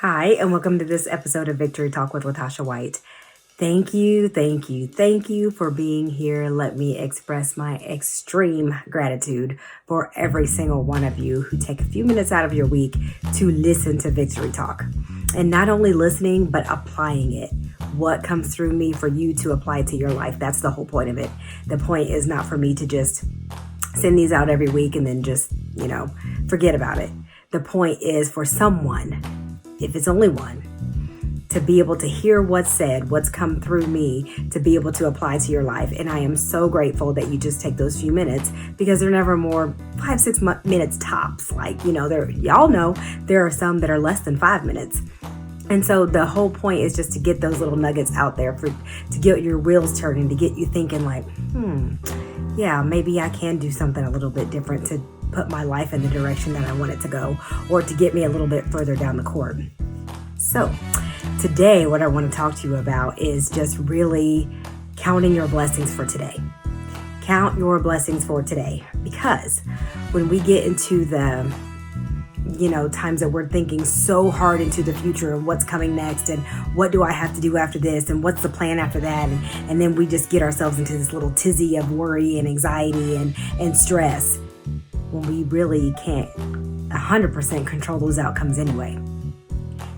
Hi, and welcome to this episode of Victory Talk with Latasha White. Thank you for being here. Let me express my extreme gratitude for every single one of you who take a few minutes out of your week to listen to Victory Talk. And not only listening, but applying it. What comes through me for you to apply to your life. That's the whole point of it. The point is not for me to just send these out every week and then just, forget about it. The point is for someone, if it's only one, to be able to hear what's said, what's come through me, to be able to apply to your life. And I am so grateful that you just take those few minutes, because they're never more 5-6 minutes tops. Y'all know there are some that are less than 5 minutes. And so the whole point is just to get those little nuggets out there to get your wheels turning, to get you thinking like, yeah, maybe I can do something a little bit different to put my life in the direction that I want it to go, or to get me a little bit further down the court. So today, what I want to talk to you about is just really counting your blessings for today. Count your blessings for today, because when we get into the times that we're thinking so hard into the future and what's coming next and what do I have to do after this and what's the plan after that, and then we just get ourselves into this little tizzy of worry and anxiety and stress, when we really can't 100% control those outcomes anyway.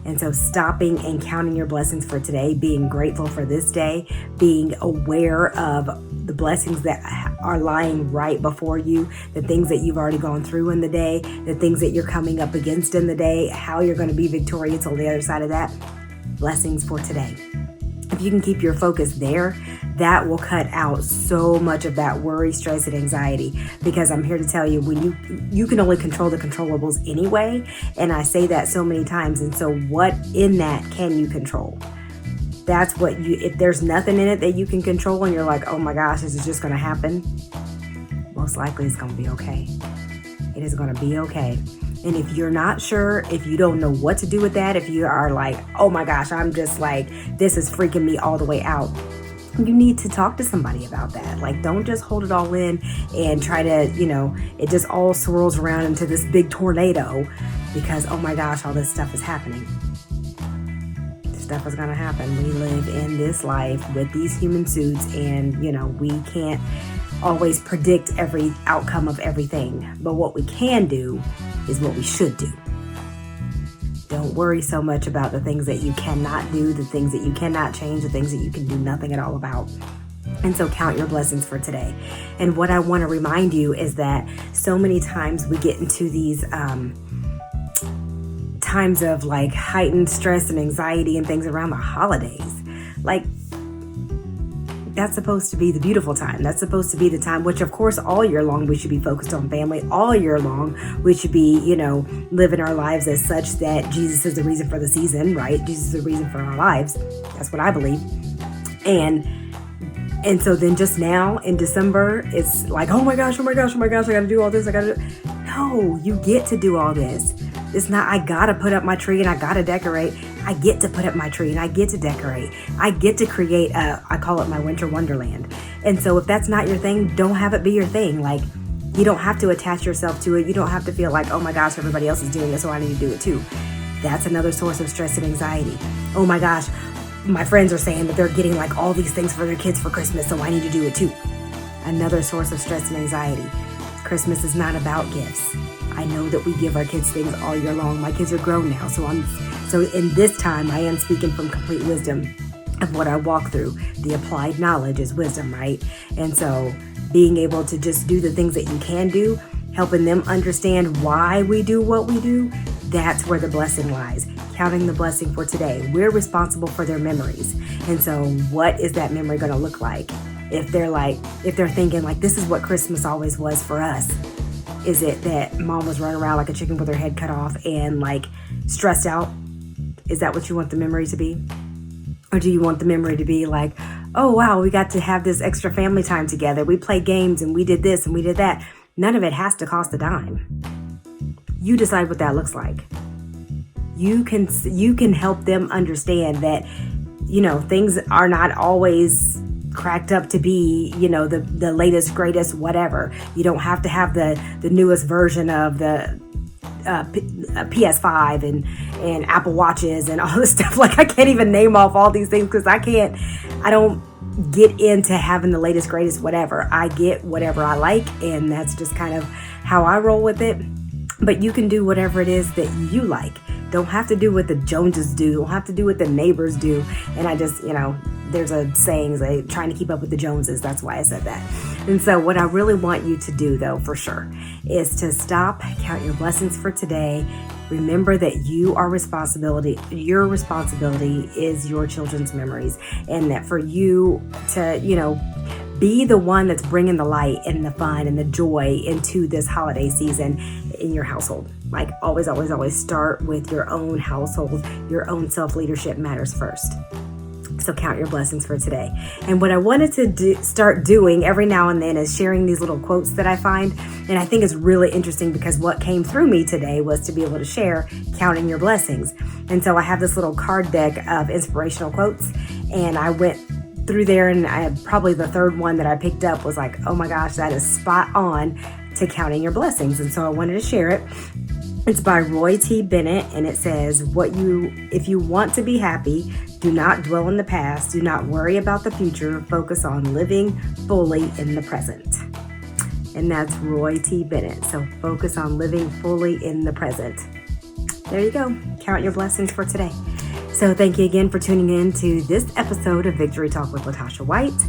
And so stopping and counting your blessings for today, being grateful for this day, being aware of the blessings that are lying right before you, the things that you've already gone through in the day, the things that you're coming up against in the day, how you're going to be victorious on the other side of that. Blessings for today. If you can keep your focus there, that will cut out so much of that worry, stress, and anxiety. Because I'm here to tell you, when you can only control the controllables anyway. And I say that so many times. And so what in that can you control? That's what if there's nothing in it that you can control and you're like, oh my gosh, this is just going to happen, most likely it's going to be okay. It is going to be okay. And if you're not sure, if you don't know what to do with that, if you are like, oh my gosh, I'm just like, this is freaking me all the way out, you need to talk to somebody about that. Like, don't just hold it all in and try to, it just all swirls around into this big tornado because, oh my gosh, all this stuff is happening. This stuff is going to happen. We live in this life with these human suits, and, we can't always predict every outcome of everything. But what we can do is what we should do. Don't worry so much about the things that you cannot do, the things that you cannot change, the things that you can do nothing at all about. And so count your blessings for today. And what I want to remind you is that so many times we get into these times of like heightened stress and anxiety and things around the holidays. Like, that's supposed to be the beautiful time. That's supposed to be the time, which of course all year long we should be focused on family. All year long we should be, living our lives as such that Jesus is the reason for the season, right? Jesus is the reason for our lives. That's what I believe. And so then just now in December, it's like, oh my gosh, I gotta do all this. No, you get to do all this. It's not, I gotta put up my tree and I gotta decorate. I get to put up my tree and I get to decorate. I get to create I call it my winter wonderland. And so if that's not your thing, don't have it be your thing. Like, you don't have to attach yourself to it. You don't have to feel like, oh my gosh, everybody else is doing it, so I need to do it too. That's another source of stress and anxiety. Oh my gosh, my friends are saying that they're getting like all these things for their kids for Christmas, so I need to do it too. Another source of stress and anxiety. Christmas is not about gifts. I know that we give our kids things all year long. My kids are grown now, so in this time, I am speaking from complete wisdom of what I walk through. The applied knowledge is wisdom, right? And so being able to just do the things that you can do, helping them understand why we do what we do, that's where the blessing lies. Counting the blessing for today. We're responsible for their memories. And so what is that memory going to look like? If they're thinking like, this is what Christmas always was for us. Is it that mom was running around like a chicken with her head cut off and like stressed out? Is that what you want the memory to be? Or do you want the memory to be like, oh wow, we got to have this extra family time together. We played games and we did this and we did that. None of it has to cost a dime. You decide what that looks like. You can help them understand that, things are not always cracked up to be, the latest, greatest, whatever. You don't have to have the newest version of the PS5 and Apple Watches and all this stuff. Like, I can't even name off all these things because I don't get into having the latest, greatest, whatever. I get whatever I like, and that's just kind of how I roll with it. But you can do whatever it is that you like. Don't have to do what the Joneses do. Don't have to do what the neighbors do. And I just, there's a saying, like, trying to keep up with the Joneses. That's why I said that. And so what I really want you to do, though, for sure, is to stop, count your blessings for today. Remember that your responsibility is your children's memories, and that for you to, be the one that's bringing the light and the fun and the joy into this holiday season in your household. Like, always, always, always start with your own household. Your own self-leadership matters first. So count your blessings for today. And what I wanted to start doing every now and then is sharing these little quotes that I find. And I think it's really interesting because what came through me today was to be able to share counting your blessings. And so I have this little card deck of inspirational quotes, and I went through there, and probably the third one that I picked up was like, oh my gosh, that is spot on to counting your blessings. And so I wanted to share it. It's by Roy T. Bennett, and it says, if you want to be happy, do not dwell in the past, do not worry about the future, focus on living fully in the present. And that's Roy T. Bennett. So focus on living fully in the present. There you go. Count your blessings for today. So thank you again for tuning in to this episode of Victory Talk with Latasha White.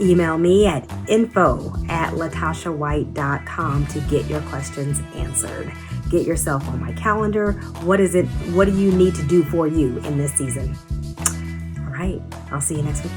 Email me at info@latashawhite.com to get your questions answered. Get yourself on my calendar. What do you need to do for you in this season? All right. I'll see you next week.